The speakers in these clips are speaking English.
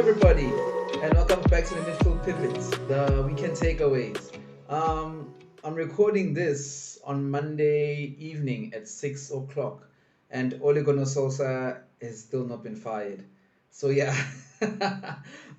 everybody, and welcome back to the Midfield Pivots, the weekend takeaways. I'm recording this on Monday evening at 6 o'clock, and Ole Gunnar Solskjaer has still not been fired. So yeah,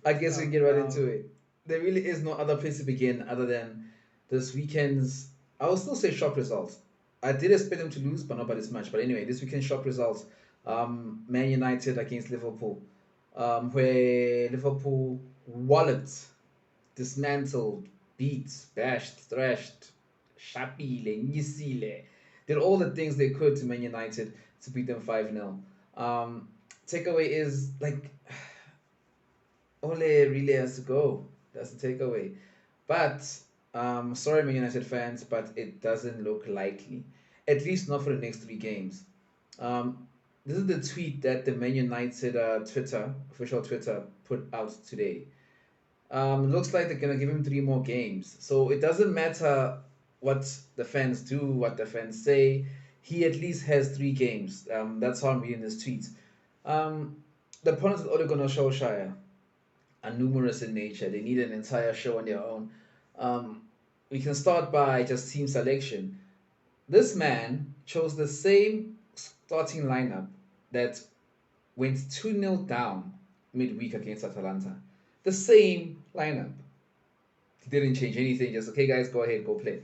I guess we can get right into it. There really is no other place to begin other than this weekend's. I will still say shock results. I did expect them to lose, but not by this much. But anyway, this weekend shock results. Man United against Liverpool, where Liverpool walloped, dismantled, beat, bashed, thrashed, shapile, nyisile, did all the things they could to Man United to beat them 5-0. Takeaway is like Ole really has to go. That's the takeaway. But sorry, Man United fans, but it doesn't look likely. At least not for the next three games. Um, this is the tweet that the Man United Twitter, official Twitter, put out today. Looks like they're gonna give him three more games. So it doesn't matter what the fans do, what the fans say. He at least has three games. That's how I'm reading this tweet. Um, the opponents of Ole Gunnar Solskjaer are numerous in nature. They need an entire show on their own. Um, we can start by just team selection. This man chose the same starting lineup that went 2-0 down midweek against Atalanta. The same lineup. He didn't change anything, just okay, guys, go ahead, go play.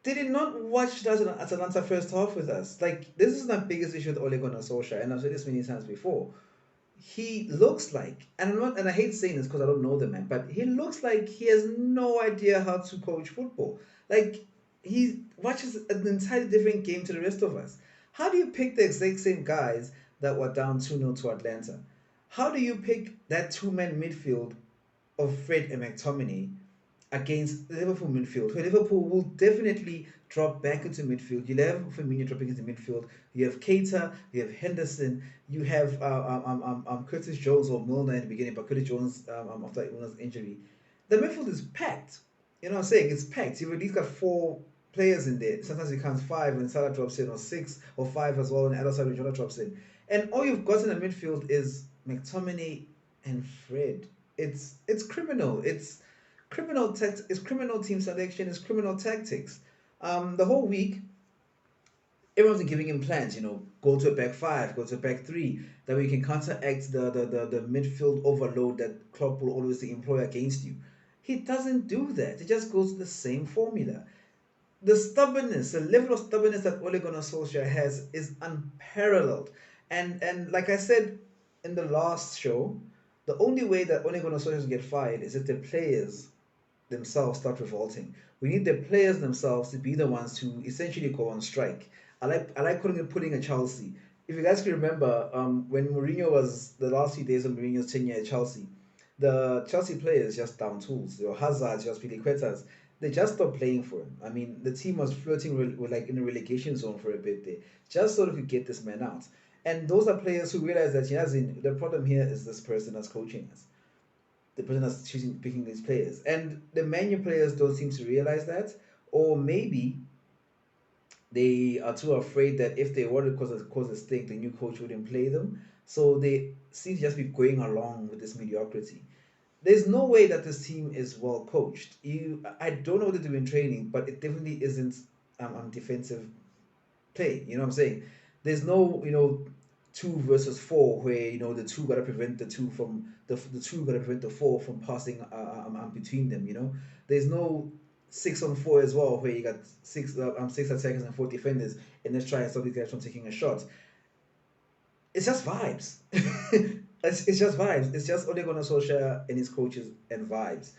They did not watch that Atalanta first half with us. Like, this is my biggest issue with Ole Gunnar Solskjaer, and I've said this many times before. He looks like, and I'm not, and I hate saying this because I don't know the man, but he looks like he has no idea how to coach football. Like he watches an entirely different game to the rest of us. How do you pick the exact same guys that were down 2-0 to Atlanta? How do you pick that two-man midfield of Fred and McTominay against the Liverpool midfield, where Liverpool will definitely drop back into midfield? You have Firmino dropping into midfield. You have Keita, you have Henderson, you have Curtis Jones or Milner in the beginning, but Curtis Jones after Milner's injury. The midfield is packed. You know what I'm saying? It's packed. You've at least got four players in there. Sometimes you count five when Salah drops in, or six or five as well, and the other side when Jota drops in. And all you've got in the midfield is McTominay and Fred. It's criminal. It's criminal team selection. It's criminal tactics. The whole week, everyone's been giving him plans. Go to a back five, go to a back three. That way you can counteract the midfield overload that Klopp will always employ against you. He doesn't do that. He just goes to the same formula. The stubbornness, the level of stubbornness that Ole Gunnar Solskjaer has is unparalleled. And like I said in the last show, the only way that Ole Gunnar Solskjaer will get fired is if the players themselves start revolting. We need the players themselves to be the ones to essentially go on strike. I like putting a Chelsea. If you guys can remember, when Mourinho was the last few days of Mourinho's tenure at Chelsea, the Chelsea players just down tools. Your Hazards, your Piliquetas, they just stopped playing for him. I mean, the team was flirting with like in the relegation zone for a bit there, just so they could get this man out. And those are players who realize that the problem here is this person that's coaching us, the person that's picking these players. And the menu players don't seem to realize that, or maybe they are too afraid that if they were to cause a stink, the new coach wouldn't play them. So they seem to just be going along with this mediocrity. There's no way that this team is well coached. I don't know what they do in training, but it definitely isn't defensive play. You know what I'm saying? There's no, two versus four where the two gotta prevent the two from the two gotta prevent the four from passing between them. There's no 6-on-4 as well where you got six attackers and four defenders, and let's try and stop these guys from taking a shot. It's just vibes. It's just vibes. It's just Ole Gunnar Solskjaer and his coaches and vibes.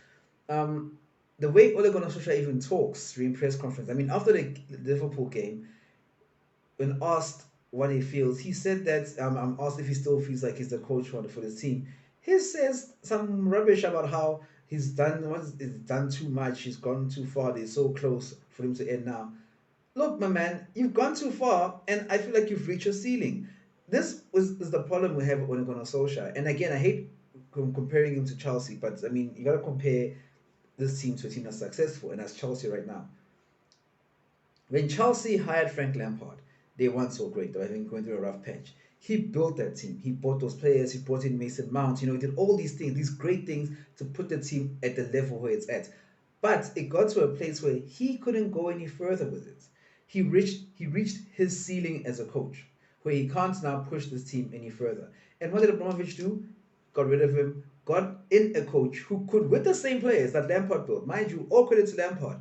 The way Ole Gunnar Solskjaer even talks during press conference. I mean, after the Liverpool game, when asked what he feels, he said that I'm asked if he still feels like he's the coach for this team. He says some rubbish about how he's done too much, he's gone too far, they're so close for him to end now. Look, my man, you've gone too far, and I feel like you've reached your ceiling. Is the problem we have with Ole Gunnar Solskjaer. And again, I hate comparing him to Chelsea, but I mean, you got to compare this team to a team that's successful, and that's Chelsea right now. When Chelsea hired Frank Lampard, they weren't so great. They were, I think, going through a rough patch. He built that team. He bought those players. He brought in Mason Mount. He did all these things, these great things to put the team at the level where it's at. But it got to a place where he couldn't go any further with it. He reached his ceiling as a coach, where he can't now push this team any further. And what did Abramovich do? Got rid of him, got in a coach who could, with the same players that Lampard built, mind you, all credit to Lampard,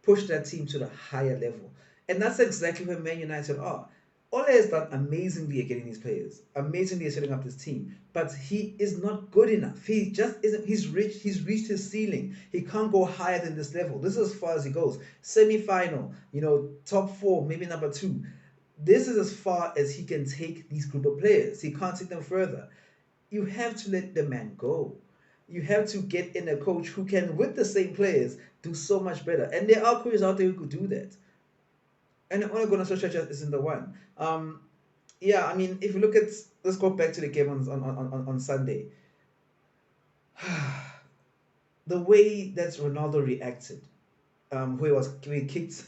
push that team to the higher level. And that's exactly where Man United are. Ole has done amazingly at getting these players, amazingly at setting up this team, but he is not good enough. He just isn't. He's reached his ceiling. He can't go higher than this level. This is as far as he goes. Semi-final, top four, maybe number two. This is as far as he can take these group of players. He can't take them further. You have to let the man go. You have to get in a coach who can, with the same players, do so much better. And there are coaches out there who could do that. And Ole Gunnar Solskjaer isn't the one. Yeah, I mean, if you look at, let's go back to the game on Sunday. The way that Ronaldo reacted, where he kicked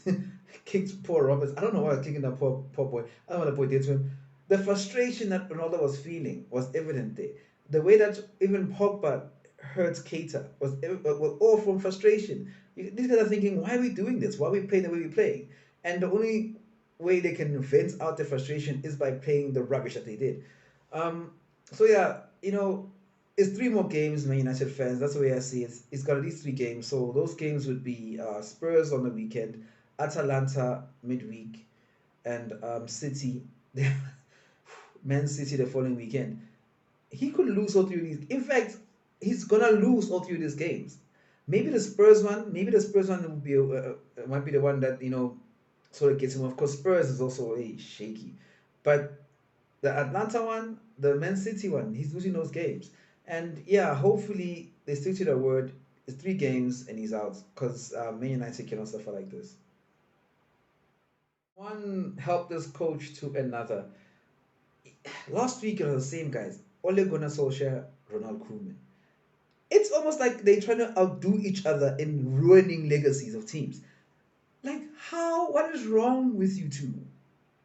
kicked poor Roberts. I don't know why I was kicking that poor boy. I don't know what the boy did to him. The frustration that Ronaldo was feeling was evident there. The way that even Pogba hurt Keita was all from frustration. These guys are thinking, why are we doing this? Why are we playing the way we play? And the only way they can vent out their frustration is by playing the rubbish that they did. So yeah, it's three more games, Man United fans. That's the way I see it. It's got at least three games. So those games would be Spurs on the weekend, Atalanta midweek, and City, Man City the following weekend. He could lose all three of these. In fact, he's gonna lose all three of these games. Maybe the Spurs one might be the one that sort of gets him off. Because Spurs is also shaky, but the Atlanta one, the Man City one, he's losing those games. And yeah, hopefully they stick to their word. It's three games and he's out because Man United cannot suffer like this. One helpless coach to another. Last week it was the same guys. Ole Gunnar Solskjaer, Ronald Koeman. It's almost like they're trying to outdo each other in ruining legacies of teams. Like, how? What is wrong with you two?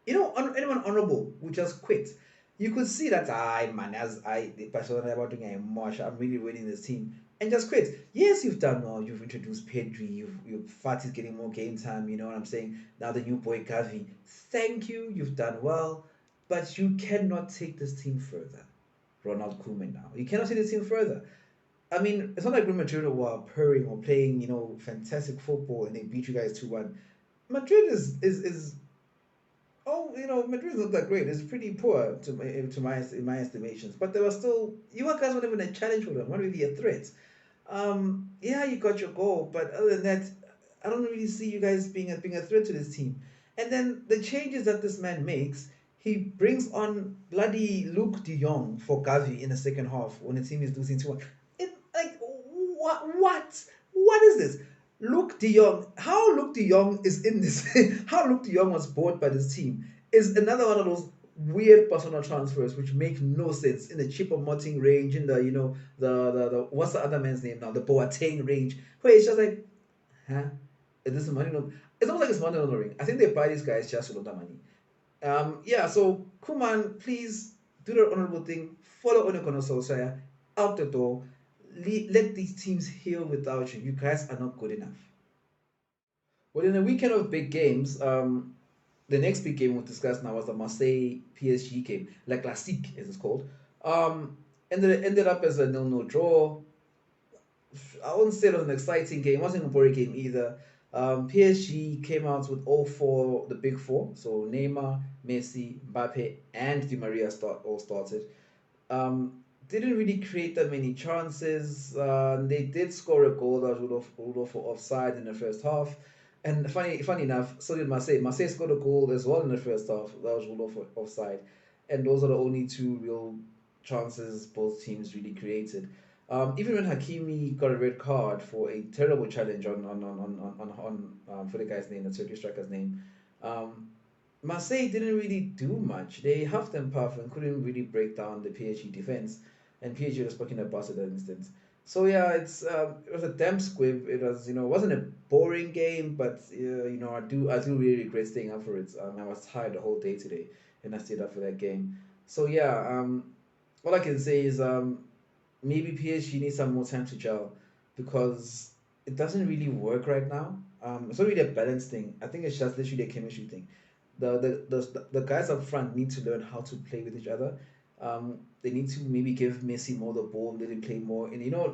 Anyone honorable would just quit. You could see that, man, as the person about doing a march, I'm really winning this team, and just quit. Yes, you've done well. You've introduced Pedri. Your Fat is getting more game time. You know what I'm saying? Now the new boy Gavi. Thank you. You've done well, but you cannot take this team further. Ronald Koeman now. You cannot take this team further. I mean, it's not like Real Madrid were purring or playing, fantastic football and they beat you guys 2-1. Madrid is oh, Madrid is not that great. It's pretty poor to my in my estimations. But there was still, you guys weren't even a challenge for them, weren't really a threat. Yeah, you got your goal, but other than that, I don't really see you guys being a threat to this team. And then the changes that this man makes, he brings on bloody Luke De Jong for Gavi in the second half when the team is losing 2-1. It like what is this? Luke De Jong, how Luke De Jong is in this, how Luke De Jong was bought by this team is another one of those weird personal transfers which make no sense in the cheaper Moting range, in the the what's the other man's name now, the Boateng range, where it's just like, huh? Is this money? No, it's almost like it's money laundering. I think they buy these guys just to launder money. Yeah, so Kuman, please do the honorable thing. Follow Onakono Solskjaer out the door. Let these teams heal without you. You guys are not good enough. Well, in a weekend of big games, the next big game we'll discuss now was the Marseille PSG game, La Classique as it's called. Ended up as a 0-0 draw. I wouldn't say it was an exciting game. It wasn't a boring game either. PSG came out with all four, the big four. So Neymar, Messi, Mbappe, and Di Maria all started. Didn't really create that many chances. They did score a goal that was ruled off for offside in the first half. And funny enough, so did Marseille. Marseille scored a goal as well in the first half that was ruled off for offside. And those are the only two real chances both teams really created. Even when Hakimi got a red card for a terrible challenge on for the guy's name, the Turkish striker's name, Marseille didn't really do much. They huffed and puffed and couldn't really break down the PSG defense, and PSG was fucking about at that instance. So yeah, it was a damn squib. It was, wasn't a boring game, but I do really regret staying up for it. I was tired the whole day today, and I stayed up for that game. So yeah, all I can say is maybe PSG needs some more time to gel because it doesn't really work right now. It's not really a balance thing. I think it's just literally a chemistry thing. The guys up front need to learn how to play with each other. They need to maybe give Messi more the ball, let him play more. And how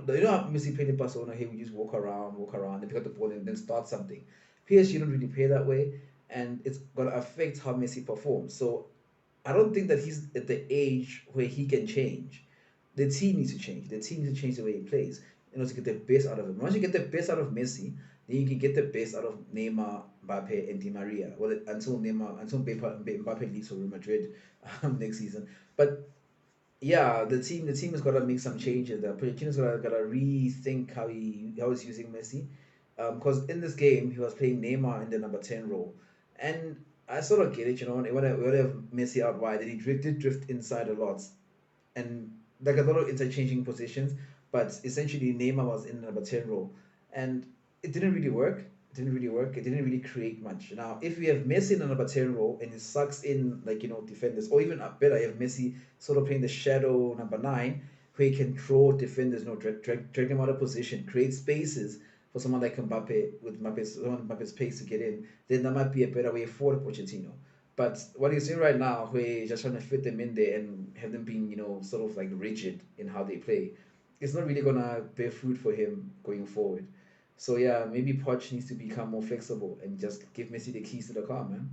Messi played in Barcelona. He would just walk around, and pick up the ball and then start something. PSG don't really play that way, and it's gonna affect how Messi performs. So I don't think that he's at the age where he can change. The team needs to change. The team needs to change the way he plays in order to get the best out of him. Once you get the best out of Messi, then you can get the best out of Neymar, Mbappe, and Di Maria. Well, until Mbappe leaves for Real Madrid next season. But yeah, the team has got to make some changes. The Pochettino's got to rethink how he's using Messi, because in this game he was playing Neymar in the number 10 role, and I sort of get it. When I have Messi out wide, and he did drift inside a lot, and like a lot of interchanging positions, but essentially Neymar was in the number 10 role, and it didn't really work. It didn't really work. It didn't really create much. Now, if we have Messi in the number 10 role and he sucks in, like, defenders, or even better, you have Messi sort of playing the shadow number 9, where he can draw defenders, drag them out of position, create spaces for someone like Mbappe with Mbappe's pace to get in, then that might be a better way for Pochettino. But what you're seeing right now, where you're just trying to fit them in there and have them being, sort of like rigid in how they play, it's not really gonna bear fruit for him going forward. So yeah, maybe Poch needs to become more flexible and just give Messi the keys to the car, man.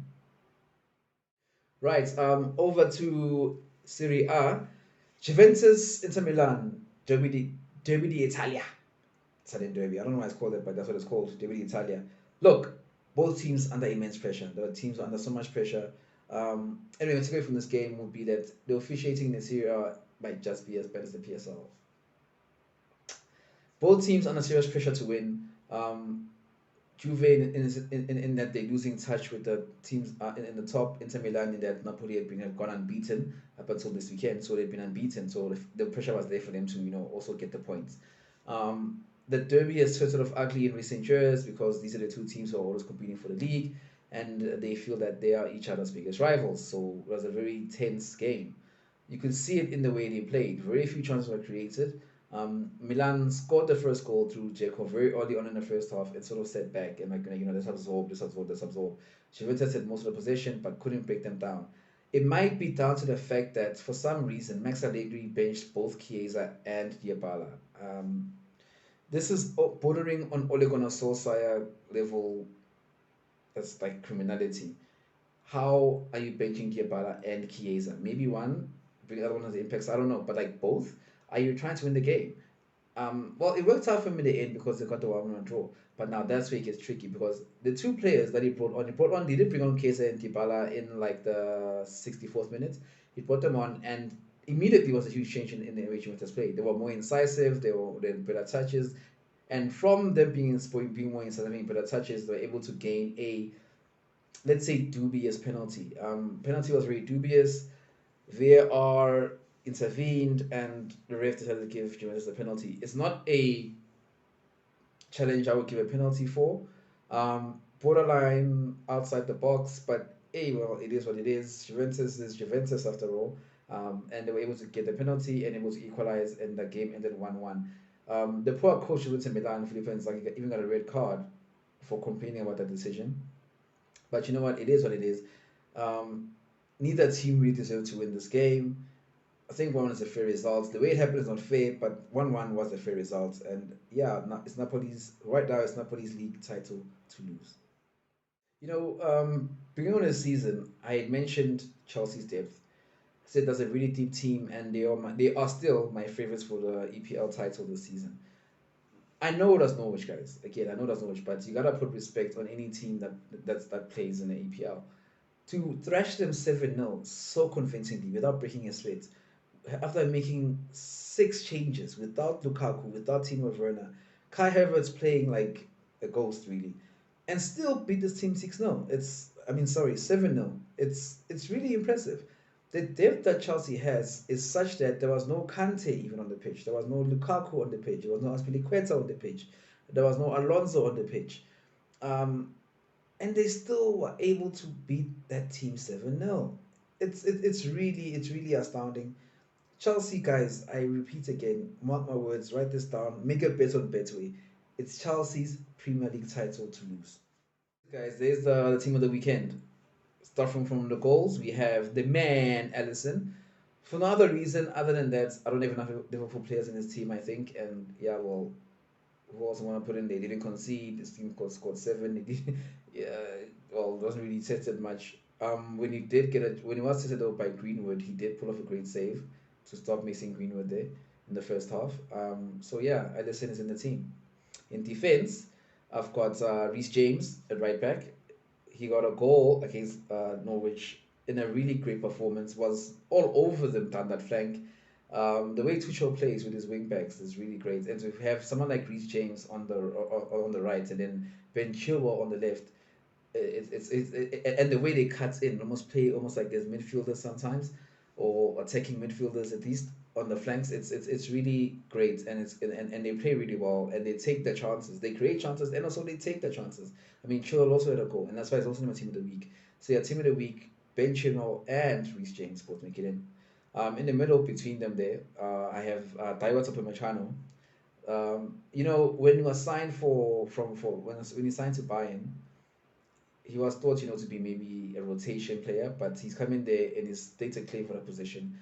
Right, over to Serie A. Juventus, Inter Milan, Derby d'Italia. Italian Derby. I don't know why it's called that, but that's what it's called, Derby d'Italia. Look, both teams under immense pressure. The teams are under so much pressure. Anyway, what's away from this game would be that the officiating in the Serie A might just be as bad as the PSL. Both teams under serious pressure to win. Juve in that they're losing touch with the teams in the top. Inter Milan in that Napoli had gone unbeaten up until this weekend, so they've been unbeaten. So the pressure was there for them to also get the points. The derby has turned sort of ugly in recent years because these are the two teams who are always competing for the league, and they feel that they are each other's biggest rivals. So it was a very tense game. You could see it in the way they played. Very few chances were created. Milan scored the first goal through Dzeko very early on in the first half and sort of set back and let's absorb, let's absorb, let's absorb. Juventus had most of the possession but couldn't break them down. It might be down to the fact that for some reason Max Allegri benched both Chiesa and Dybala. This is bordering on Ole Gunnar Solskjaer level. That's like criminality. How are you benching Dybala and Chiesa? Maybe one, the other one has impacts. I don't know, but like both, are you trying to win the game? Well, it worked out for him in the end because they got the 1-1 draw. But now that's where it gets tricky because the two players that he did bring on Chiesa and Dybala in like the 64th minute. He brought them on, and immediately was a huge change in the way Juventus played. They were more incisive. They had better touches, and from them being more incisive, having better touches, they were able to gain a, let's say, dubious penalty. Penalty was very dubious. VAR intervened and the ref decided to give Juventus the penalty. It's not a challenge I would give a penalty for. Borderline outside the box, but hey, well, it is what it is. Juventus is Juventus after all. And they were able to get the penalty and able to equalize, and the game ended 1-1. The poor coach who went to Milan, Filippo Inzaghi, even got a red card for complaining about that decision. But you know what? It is what it is. Um, Neither team really deserved to win this game. I think 1-1 is a fair result. The way it happened is not fair, but 1-1 was a fair result. And yeah, it's Napoli's right now. It's Napoli's league title to lose. Beginning of the season, I had mentioned Chelsea's depth. I said that's a really deep team, and they are still my favorites for the EPL title this season. I know that's Norwich, guys. Again, I know that's Norwich, but you gotta put respect on any team that plays in the EPL. To thrash them 7-0 so convincingly without breaking a sweat, after making 6 changes without Lukaku, without Timo Werner, Kai Havertz playing like a ghost really, and still beat this team 6-0. I mean, sorry, 7-0. It's really impressive. The depth that Chelsea has is such that there was no Kante even on the pitch. There was no Lukaku on the pitch. There was no Aspilicueta on the pitch. There was no Alonso on the pitch. Um, and they still were able to beat that team 7-0. It's really astounding. Chelsea guys, I repeat again, mark my words, write this down, make a bet on Betway. It's Chelsea's Premier League title to lose. Guys, there's the team of the weekend. Starting from the goals, we have the man Allison. For no other reason other than that, I don't even have Liverpool players in his team, I think. And yeah, well, who else want to put in there? They didn't concede. This team scored seven. They did, yeah, well, it wasn't really tested much. When he was tested out by Greenwood, he did pull off a great save to stop missing Greenwood there in the first half. So yeah, Ederson is in the team. In defense, I've got Reece James at right back. He got a goal against Norwich in a really great performance. Was all over them down that flank. The way Tuchel plays with his wing backs is really great, and to have someone like Reece James on the right and then Ben Chilwell on the left, and the way they cut in, almost play almost like there's midfielders sometimes, or attacking midfielders at least on the flanks. It's really great, and and they play really well, and they take their chances. They create chances, and also they take their chances. I mean, Chilwell also had a goal, and that's why it's also my team of the week. So yeah, team of the week: Ben Chilwell and Reece James both make it in. In the middle between them there, I have Daiwa Topamechano. When he was signed when he signed to Bayern, he was thought, to be maybe a rotation player, but he's coming there and he's stated claim for that position.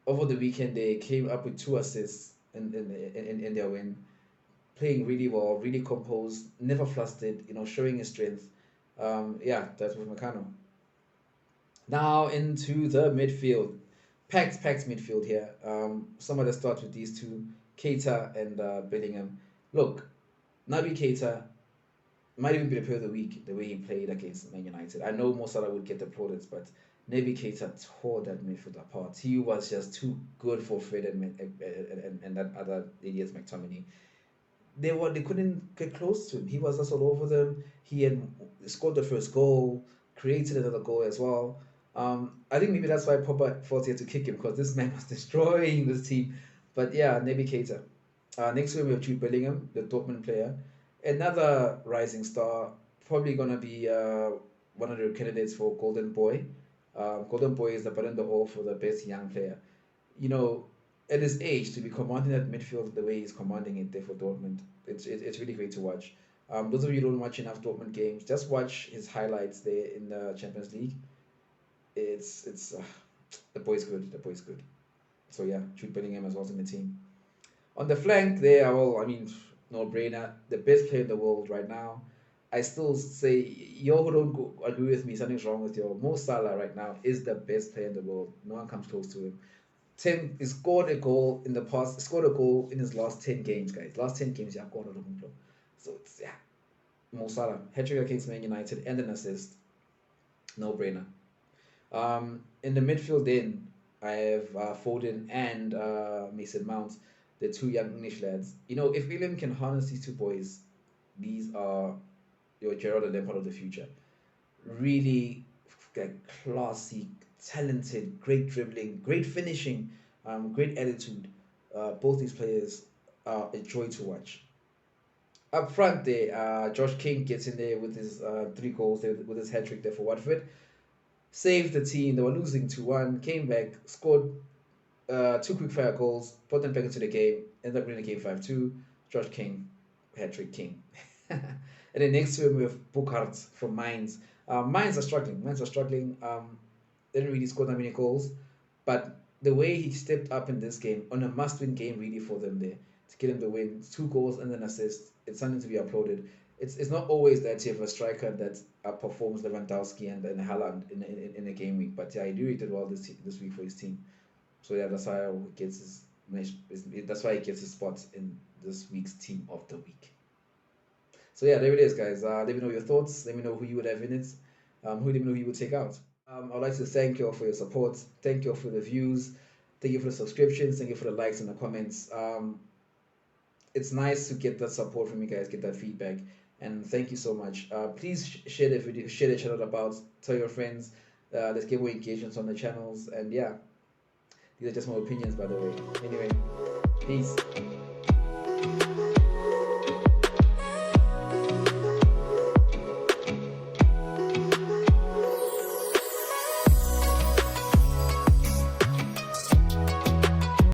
Over the weekend, they came up with two assists in their win, playing really well, really composed, never flustered, showing his strength. Yeah, that's with Meccano. Now into the midfield. Packed midfield here. Some of the start with these two, Keita and Bellingham. Look, Naby Keita might even be the player of the week, the way he played against Man United. I know Mo Salah would get the plaudits, but Naby Keita tore that midfield apart. He was just too good for Fred and that other idiot McTominay. They couldn't get close to him. He was just all over them. He had scored the first goal, created another goal as well. I think maybe that's why Pogba felt he had to kick him because this man was destroying this team. But yeah, Naby Keita. Next week we have Jude Bellingham, the Dortmund player, another rising star. Probably gonna be one of the candidates for Golden Boy. Golden Boy is the Ballon d'Or for the best young player. You know, at his age, to be commanding that midfield the way he's commanding it there for Dortmund, it's really great to watch. Those of you who don't watch enough Dortmund games, just watch his highlights there in the Champions League. It's the boy's good. The boy's good. So yeah, Jude Bellingham as well in the team. On the flank there, well, I mean, no brainer. The best player in the world right now. I still say, you who don't agree with me, something's wrong with you. Mo Salah right now is the best player in the world. No one comes close to him. He scored a goal in the past. Scored a goal in his last 10 games, guys. Last 10 games, yeah, scored a goal. So it's yeah, Mo Salah, hat trick against Man United and an assist, no brainer. In the midfield, then I have Foden and Mason Mount, the two young English lads. If William can harness these two boys, these are your Gerald and Lampard of the future. Really like, classy, talented, great dribbling, great finishing, great attitude. Both these players are a joy to watch. Up front there, Josh King gets in there with his three goals there, with his hat trick there for Watford. Saved the team. They were losing 2-1. Came back, scored two quick fire goals, brought them back into the game. Ended up winning the game 5-2. Josh King, hat trick king. And then next to him we have Buchart from Mainz. Mainz are struggling. They didn't really score that many goals, but the way he stepped up in this game on a must-win game really for them there to get him the win, two goals and an assist. It's something to be applauded. It's not always that you have a striker that outperforms Lewandowski and Haaland in a game week, but yeah, he really did well this week for his team. So yeah, that's why he gets his spot in this week's team of the week. So yeah, there it is, guys. Let me know your thoughts. Let me know who you would have in it. Let me know who you would take out. I'd like to thank you all for your support. Thank you all for the views. Thank you for the subscriptions. Thank you for the likes and the comments. It's nice to get that support from you guys, get that feedback, and thank you so much. Please share the video, share the channel about, tell your friends. Let's get more engagements on the channels. And yeah, these are just my opinions, by the way. Anyway, peace.